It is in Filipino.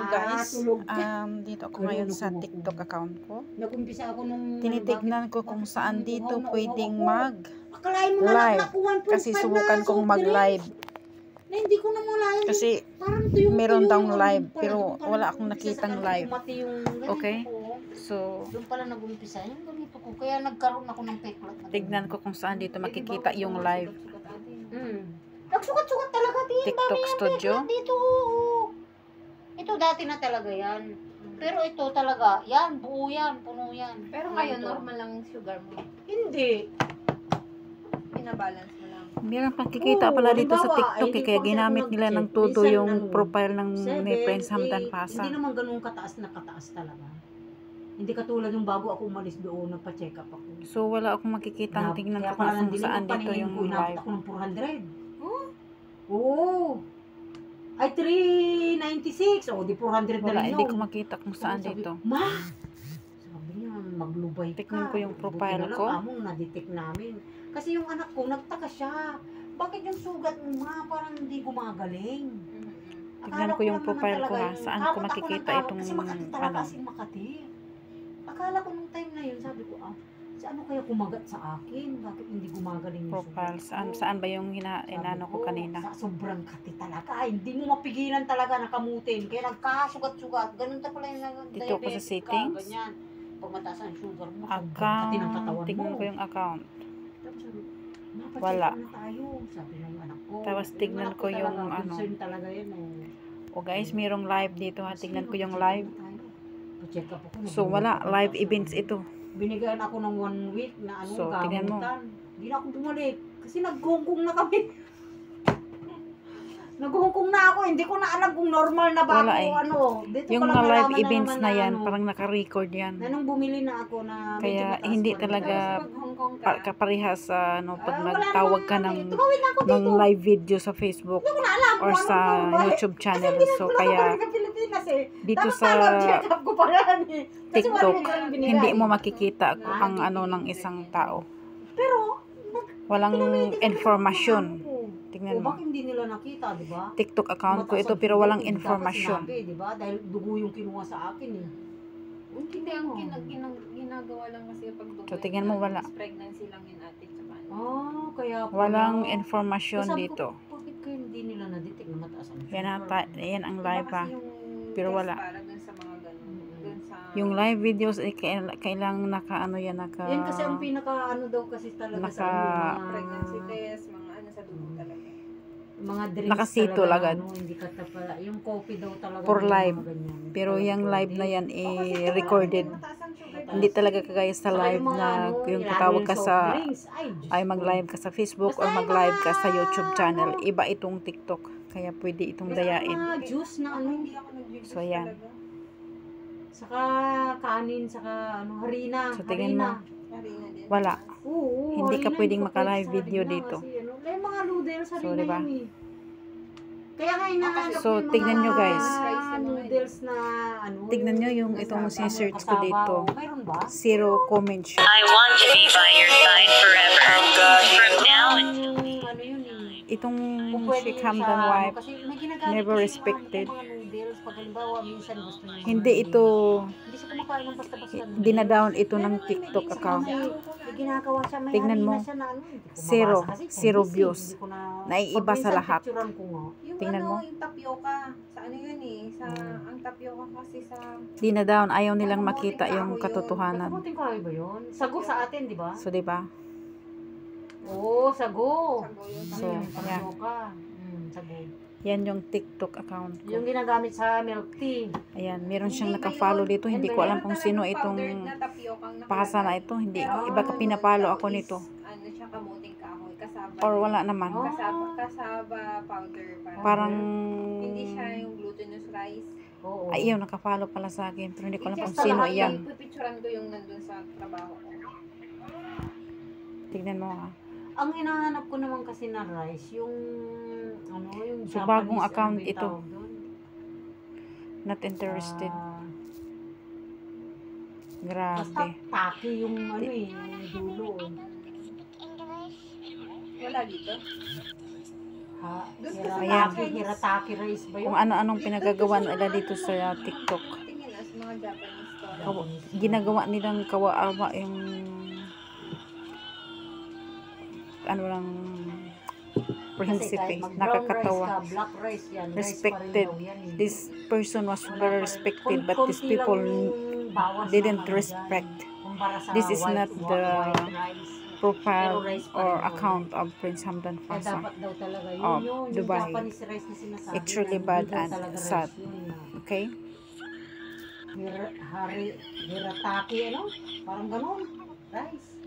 guys, tulog. dito ako ngayon sa TikTok account ko. Nag-umpisa ako nung Tinitignan ko kung saan dito pwedeng Akalain mo nga mag-live. nakuha 1.5 Kasi subukan kong mag-live. Na hindi ko na malayan. Kasi meron daw live, pero wala akong nakitang live. Okay? So, doon pala nag-umpisa yung ganito ko. Kaya nagkaroon ako ng peklat. tignan ko kung saan dito makikita yung live. Nagsukat-sukat talaga din. TikTok studio. Dito. Ito dati na talaga yan. Pero ito talaga, yan, buo yan, puno yan. Pero ngayon, normal lang sugar mo. Hindi. Pinabalance mo lang. Meron pakikita pala dito sa TikTok kaya ginamit nila ng todo yung profile ng ni Prince Hamdan Pasa. Hindi naman ganun kataas na kataas talaga. Hindi katulad yung bago ako umalis doon, nagpa-check up ako. So wala akong makikita, tingnan ko kung saan dito yung live. Ako ng 400. Oo. Ay, 396. O, di 400 na Wala, rin hindi yun. ko makita kung saan dito. Ma! Sabi niya, maglubay ka. Tignan ko yung profile ko. Buti na lang kamong na-detect namin. Kasi yung anak ko, nagtaka siya. Bakit yung sugat mo, ma? Parang hindi gumagaling. Tignan ko yung profile ko ha. Saan ko makikita itong kasi Makati talaga, ano. kasi Makati. Akala ko nung time na yun, sabi ko, ano kaya kumagat sa akin? Bakit hindi gumagaling yung Profile. Saan ba yung inano ko kanina? Sa sobrang kati talaga. Hindi mo mapigilan talaga nakamutin. Kaya nagkasugat-sugat. Ganun ta pala yung Dito ko sa settings. Ganyan. Pag mataas ang sugar mo, Account. kati ng katawan mo. Tignan ko yung account. Tapos sabi, "Ma, Wala. pa-check na tayo." Sabi ng anak ko. Tapos tignan ko yung talaga, ano. concern talaga yan O guys, mayroong live dito ha. Tignan ko yung live. Pa-check up ako. So wala, live events ito. Binigyan ako ng 1 week na So, tignan mo. gamutan. Hindi na ako bumalik. Kasi naghungkong na kami. Naghungkong na ako. Hindi ko na alam kung normal na ba Wala ako. eh. Dito Yung ko lang mga live nalaman events naman na yan, ano, parang naka-record yan. na nung bumili na ako na medyo Kaya mataas hindi pa rin. talaga Pag Hong Kong ka, kaparehas sa pag Wala nagtawag ka namang ng ano eh. Tumawid na ako ng dito. live video sa Facebook Hindi ko na alam or kung sa anong normal. YouTube channel. Kasi So hindi na kaya ako Pilipinas eh. dito Dapat sa parang check up ko pa yan eh. Kasi wala TikTok, naman silang binigay. hindi mo makikita ang ano ng isang tao. Pero, Walang informasyon. O Tingnan mo. bakit hindi nila nakita, di ba? TikTok account ko ito pero walang informasyon. Dapat sinabi, di ba? Dahil dugo yung kinuha sa akin eh. hindi ang ginagawa lang kasi pag So, tingnan mo, wala. pregnancy lang yun ate. Tsaka, Kaya pala. Walang informasyon Sabi ko, dito. bakit kayo hindi nila na-detect na mataas ang sugar? Yan ang live ha. Pero wala. Para dun sa mga ganun. Dun sa... Yung live videos ay kailangang naka Yan kasi ang pinaka ano daw kasi talaga sa ano, pregnancy test, mga ano sa dugo talaga. mga drinks Nakasito talaga, agad. ano, hindi ka pala. Yung coffee daw talaga. For yung live. mga ganyan. Pero yung live na yan Kasi recorded. mataas ang sugar. Hindi talaga kagaya sa Saka live yung mga na ano, yung nilalagay tatawag ka soft sa drinks. Diyos ay ko. mag-live ka sa Facebook or Basta yung mag-live ka mga, sa YouTube channel. ano, Iba itong TikTok. Kaya pwede itong Basta yung dayain. mga juice na ano. Hindi ako nag-juice So, yan. talaga. Saka kanin, saka ano, harina. So, tingin mo. Harina din. Wala. Oo, Hindi ka harina, pwedeng hindi maka-live pwede sa video harina dito. Kasi, ano, yung mga noodles, harina So, diba? yun eh. Kaya nga hinahanap So, ko yung tignan mga nyo, guys. noodles na ano. Tignan nyo yung itong sinesearch ko dito. Mayroon ba? Zero comment shop. I want to be by your side forever. From now until Ano yun eh. Itong Kung pwede Sheikh yun Hamdan sa, wife, kasi may ginagamit never kasi respected. yung mga noodles. Pag halimbawa, minsan gusto niya. Hindi ito, Hindi siya kumakain ng basta-basta. dinadown ito ng TikTok account. May ginagawa siya, may Tignan mo. harina siya na ano. Hindi ko Zero. mabasa kasi, Zero busy. views. Hindi ko na, Naiiba pag sa minsan lahat. picturean ko nga. Yung Tingnan ano, mo. yung tapioca. Sa ano yun eh. Sa, ang tapioca kasi sa... Dinadown, ayaw nilang Ano, makita kahoy yung yun. katotohanan. Kamuting kahoy ba yun? Sago sa atin, di ba? So, di ba? Oo, sago. Sago yun. So, Ano yung yan. tapioca? Sago. Yan yung TikTok account ko. Yung ginagamit sa milk tea. Ayan, meron siyang nakafollow dito. Hindi ko alam kung sino itong pasa na ito. Hindi, iba ka pinapalo ako nito. Ano siya, kamuting kahoy. Kasaba. Or wala naman. Oh. Kasaba powder. Parang, Hindi siya yung glutinous rice. Oo. ay, yun, nakapalo pala sa akin. Pero hindi ko alam kung Sa sino lahat iyan. Pipicturan ko yung nandun sa trabaho ko. Tignan mo ha. Ang hinahanap ko naman kasi na rice, yung ano, yung So, Japanese, bagong account ano ba yung ito. tawag doon? Not interested. Basta Grabe. taki yung ano eh, yung dulo. Wala dito? Ayan. Hirataki rice ba yun? Kung ano-anong pinagagawa nila dito sa TikTok. Tingin as mga Japanese store. Ginagawa nilang kawawa yung ano lang prinsipe, nakakatawa. Black rice yan. Respected. Rice pa rin daw yan, eh. This person was very respected, but these Konti lang people yung bawas ng didn't ano respect. dyan. Kumpara sa This is not the white rice. profile Pero rice pa or rin daw account of Prince Hamdan Kaya Fasa. dapat daw talaga yun, of yung Dubai. Japanese rice na sinasabi. It's really na bad hindi daw and talaga rice sad. yun na. Okay? Hirataki, ano? Parang ganun. Rice.